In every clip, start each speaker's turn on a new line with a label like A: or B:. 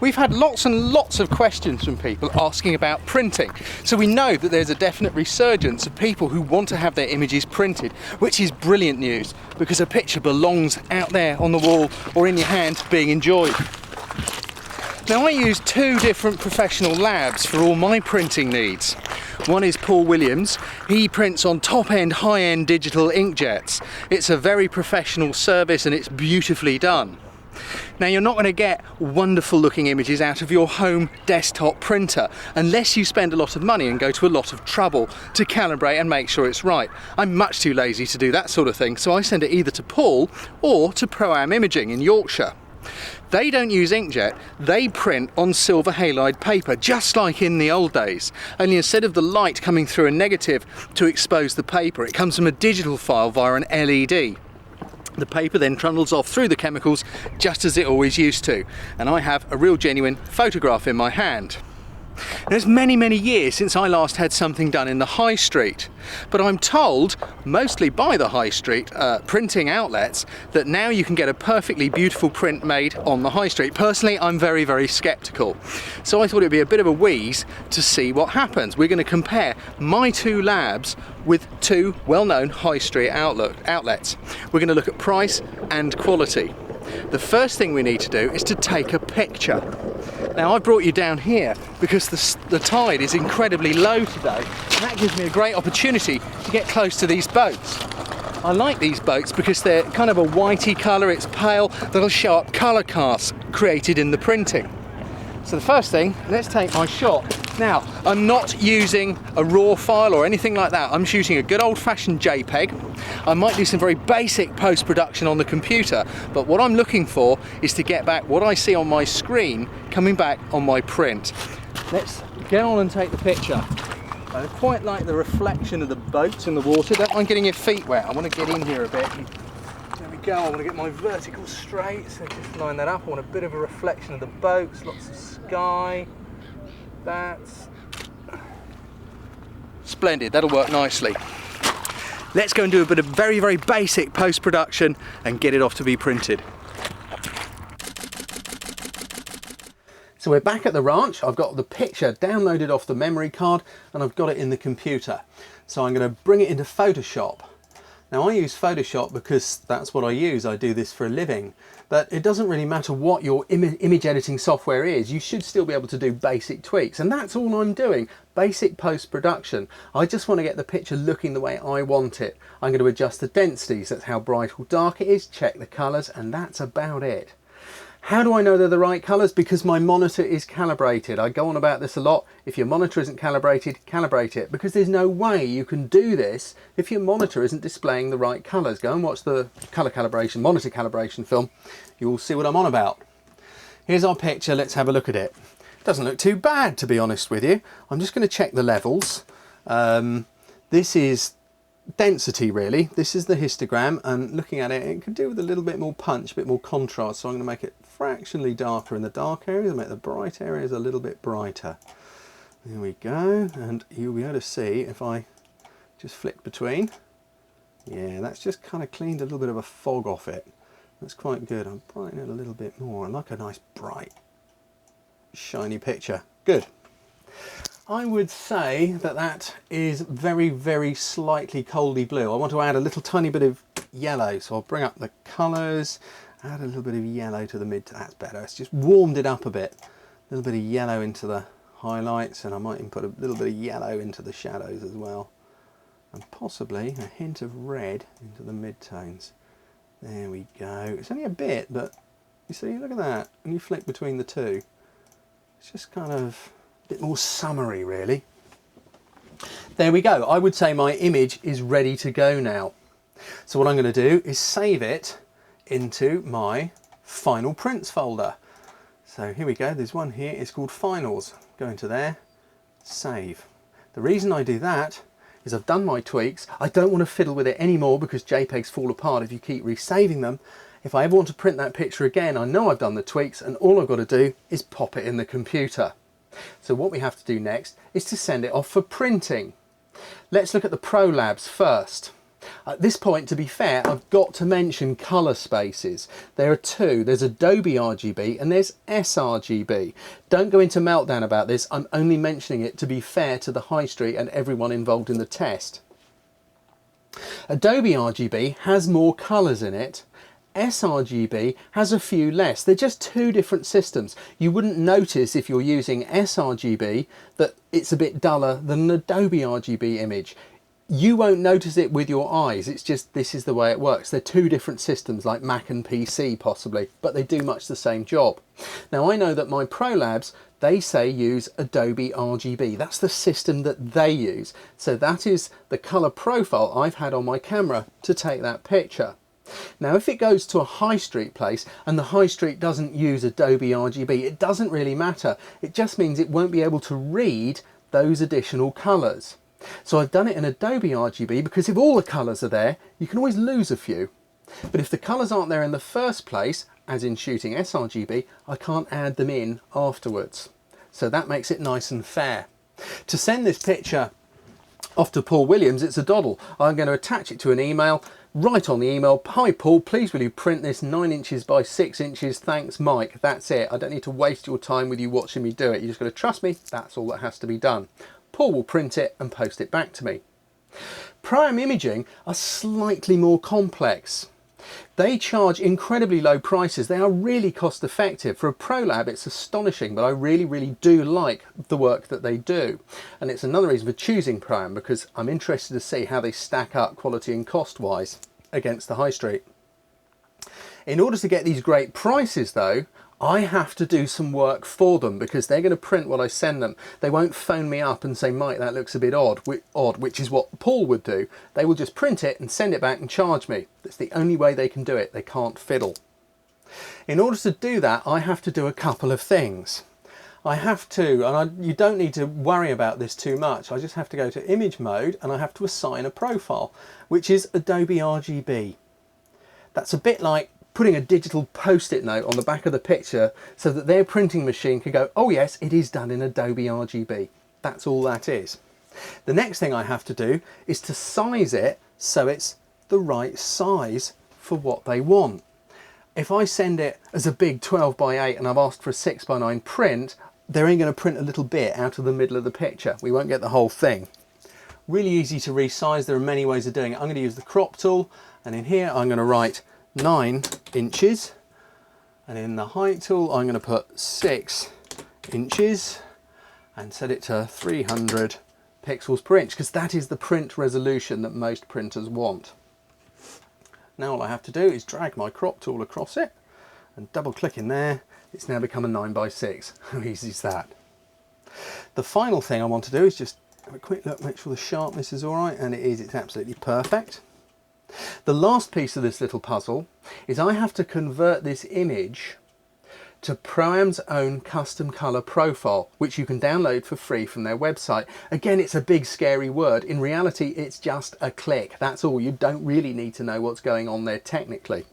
A: We've had lots and lots of questions from people asking about printing. So we know that there's a definite resurgence of people who want to have their images printed, which is brilliant news because a picture belongs out there on the wall or in your hand being enjoyed. Now, I use two different professional labs for all my printing needs. One is Paul Williams. He prints on top-end, high-end digital inkjets. It's a very professional service and it's beautifully done. Now, you're not going to get wonderful looking images out of your home desktop printer unless you spend a lot of money and go to a lot of trouble to calibrate and make sure it's right. I'm much too lazy to do that sort of thing, so I send it either to Paul or to Pro-Am Imaging in Yorkshire. They don't use inkjet, they print on silver halide paper, just like in the old days. Only instead of the light coming through a negative to expose the paper, it comes from a digital file via an LED. The paper then trundles off through the chemicals just as it always used to. And I have a real genuine photograph in my hand. Now, it's many, many years since I last had something done in the high street, but I'm told, mostly by the high street printing outlets, that now you can get a perfectly beautiful print made on the high street. Personally, I'm very, very sceptical. So I thought it'd be a bit of a wheeze to see what happens. We're going to compare my two labs with two well-known high street outlets. We're going to look at price and quality. The first thing we need to do is to take a picture. Now, I brought you down here because the tide is incredibly low today, and that gives me a great opportunity to get close to these boats. I like these boats because they're kind of a whitey colour, it's pale, they'll show up colour casts created in the printing. So the first thing, let's take my shot. Now, I'm not using a raw file or anything like that. I'm shooting a good old-fashioned JPEG. I might do some very basic post-production on the computer, but what I'm looking for is to get back what I see on my screen coming back on my print. Let's get on and take the picture. I quite like the reflection of the boats in the water. Don't mind getting your feet wet. I want to get in here a bit. There we go. I want to get my vertical straight, so just line that up. I want a bit of a reflection of the boats, lots of sky. That's splendid, that'll work nicely. Let's go and do a bit of very, very basic post-production and get it off to be printed. So we're back at the ranch. I've got the picture downloaded off the memory card and I've got it in the computer. So I'm going to bring it into Photoshop. Now, I use Photoshop because that's what I use. I do this for a living. But it doesn't really matter what your image editing software is. You should still be able to do basic tweaks. And that's all I'm doing. Basic post-production. I just want to get the picture looking the way I want it. I'm going to adjust the densities. That's how bright or dark it is. Check the colours. And that's about it. How do I know they're the right colours? Because my monitor is calibrated. I go on about this a lot. If your monitor isn't calibrated, calibrate it. Because there's no way you can do this if your monitor isn't displaying the right colours. Go and watch the colour calibration, monitor calibration film. You'll see what I'm on about. Here's our picture. Let's have a look at it. Doesn't look too bad, to be honest with you. I'm just going to check the levels. This is density, really. This is the histogram, and looking at it, it could do with a little bit more punch, a bit more contrast. So I'm going to make it fractionally darker in the dark areas, make the bright areas a little bit brighter. There we go, and you'll be able to see if I just flick between. Yeah, that's just kind of cleaned a little bit of a fog off it. That's quite good. I'll brighten it a little bit more. I like a nice bright, shiny picture. Good. I would say that that is very, very slightly coldly blue. I want to add a little tiny bit of yellow, so I'll bring up the colours, add a little bit of yellow to the mid. That's better. It's just warmed it up a bit. A little bit of yellow into the highlights, and I might even put a little bit of yellow into the shadows as well, and possibly a hint of red into the mid-tones. There we go. It's only a bit, but you see, look at that. When you flick between the two, it's just kind of bit more summery, really. There we go. I would say my image is ready to go now. So what I'm going to do is save it into my final prints folder. So here we go. There's one here. It's called finals. Go into there, save. The reason I do that is I've done my tweaks. I don't want to fiddle with it anymore because JPEGs fall apart if you keep resaving them. If I ever want to print that picture again, I know I've done the tweaks, and all I've got to do is pop it in the computer. So what we have to do next is to send it off for printing. Let's look at the Pro Labs first. At this point, to be fair, I've got to mention colour spaces. There are two. There's Adobe RGB and there's sRGB. Don't go into meltdown about this. I'm only mentioning it to be fair to the high street and everyone involved in the test. Adobe RGB has more colours in it. sRGB has a few less. They're just two different systems. You wouldn't notice if you're using sRGB that it's a bit duller than an Adobe RGB image. You won't notice it with your eyes. It's just, this is the way it works. They're two different systems, like Mac and PC possibly, but they do much the same job. Now I know that my Pro Labs, they say use Adobe RGB. That's the system that they use. So that is the colour profile I've had on my camera to take that picture. Now if it goes to a high street place and the high street doesn't use Adobe RGB, it doesn't really matter. It just means it won't be able to read those additional colours. So I've done it in Adobe RGB because if all the colours are there, you can always lose a few. But if the colours aren't there in the first place, as in shooting sRGB, I can't add them in afterwards. So that makes it nice and fair. To send this picture off to Paul Williams, it's a doddle. I'm going to attach it to an email. Write on the email, "Hi Paul, please will you print this 9 inches by 6 inches, thanks Mike." That's it. I don't need to waste your time with you watching me do it. You just got to trust me, that's all that has to be done. Paul will print it and post it back to me. Pro-Am imaging are slightly more complex. They charge incredibly low prices. They are really cost effective. For a Pro Lab it's astonishing, but I really do like the work that they do. And it's another reason for choosing Pro-Am, because I'm interested to see how they stack up quality and cost wise against the high street. In order to get these great prices though, I have to do some work for them because they're going to print what I send them. They won't phone me up and say, "Mike, that looks a bit odd," which is what Paul would do. They will just print it and send it back and charge me. That's the only way they can do it. They can't fiddle. In order to do that, I have to do a couple of things. I have to, and you don't need to worry about this too much. I just have to go to image mode and I have to assign a profile, which is Adobe RGB. That's a bit like putting a digital post-it note on the back of the picture so that their printing machine can go, "Oh yes, it is done in Adobe RGB." That's all that is. The next thing I have to do is to size it so it's the right size for what they want. If I send it as a big 12 by 8 and I've asked for a 6 by 9 print, they're only going to print a little bit out of the middle of the picture. We won't get the whole thing. Really easy to resize. There are many ways of doing it. I'm going to use the crop tool, and in here I'm going to write 9 inches, and in the height tool I'm going to put 6 inches and set it to 300 pixels per inch, because that is the print resolution that most printers want. Now all I have to do is drag my crop tool across it and double click in there. It's now become a 9 by 6. How easy is that? The final thing I want to do is just have a quick look, make sure the sharpness is alright, and it is. It's absolutely perfect. The last piece of this little puzzle is I have to convert this image to Pro-Am's own custom colour profile, which you can download for free from their website. Again, it's a big scary word. In reality, it's just a click. That's all. You don't really need to know what's going on there technically.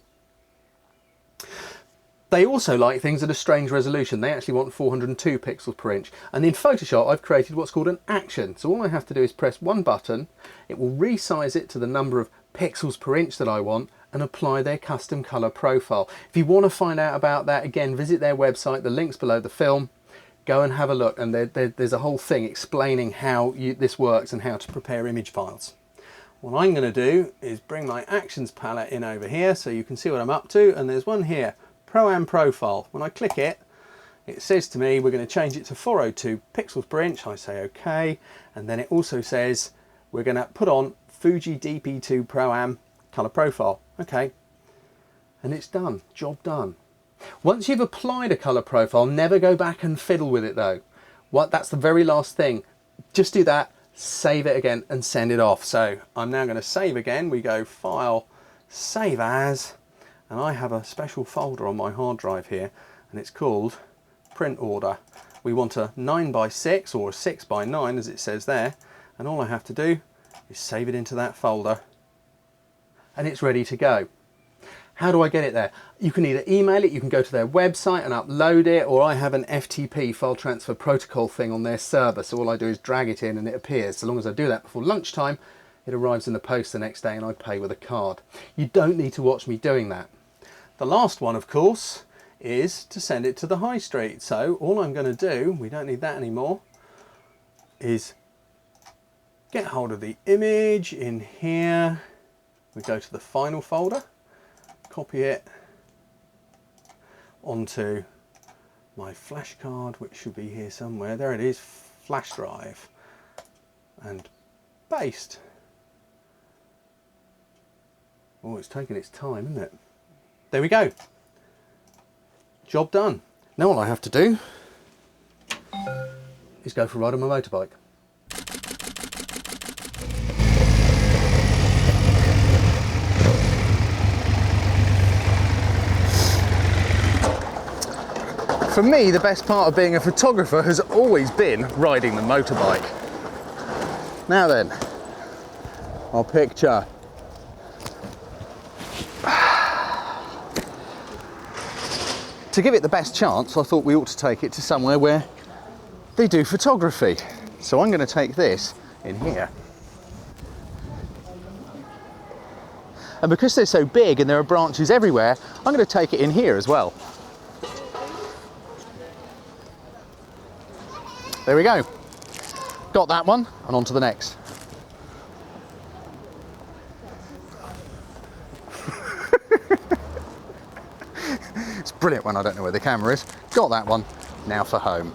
A: They also like things at a strange resolution. They actually want 402 pixels per inch. And in Photoshop, I've created what's called an action. So all I have to do is press one button. It will resize it to the number of pixels per inch that I want and apply their custom color profile. If you want to find out about that, again, visit their website. The link's below the film. Go and have a look. And there's a whole thing explaining how this works and how to prepare image files. What I'm going to do is bring my actions palette in over here so you can see what I'm up to. And there's one here. Pro-Am profile. When I click it, it says to me we're going to change it to 402 pixels per inch. I say OK, and then it also says we're going to put on Fuji DP2 Pro-Am color profile. OK, and it's done. Job done. Once you've applied a color profile, never go back and fiddle with it though. That's the very last thing. Just do that, save it again and send it off. So I'm now going to save again. We go File, Save As. And I have a special folder on my hard drive here, and it's called Print Order. We want a 9 by 6 or a 6 by 9 as it says there, and all I have to do is save it into that folder and it's ready to go. How do I get it there? You can either email it, you can go to their website and upload it, or I have an FTP, file transfer protocol thing on their server, so all I do is drag it in and it appears. So long as I do that before lunchtime, it arrives in the post the next day and I pay with a card. You don't need to watch me doing that. The last one, of course, is to send it to the high street. So all I'm going to do, we don't need that anymore, is get hold of the image in here. We go to the final folder, copy it onto my flash card, which should be here somewhere. There it is, flash drive, and paste. Oh, it's taking its time, isn't it? There we go. Job done. Now all I have to do is go for a ride on my motorbike. For me, the best part of being a photographer has always been riding the motorbike. Now then, our picture. To give it the best chance, I thought we ought to take it to somewhere where they do photography. So I'm going to take this in here. And because they're so big and there are branches everywhere, I'm going to take it in here as well. There we go. Got that one, and on to the next. It's brilliant when I don't know where the camera is. Got that one, now for home.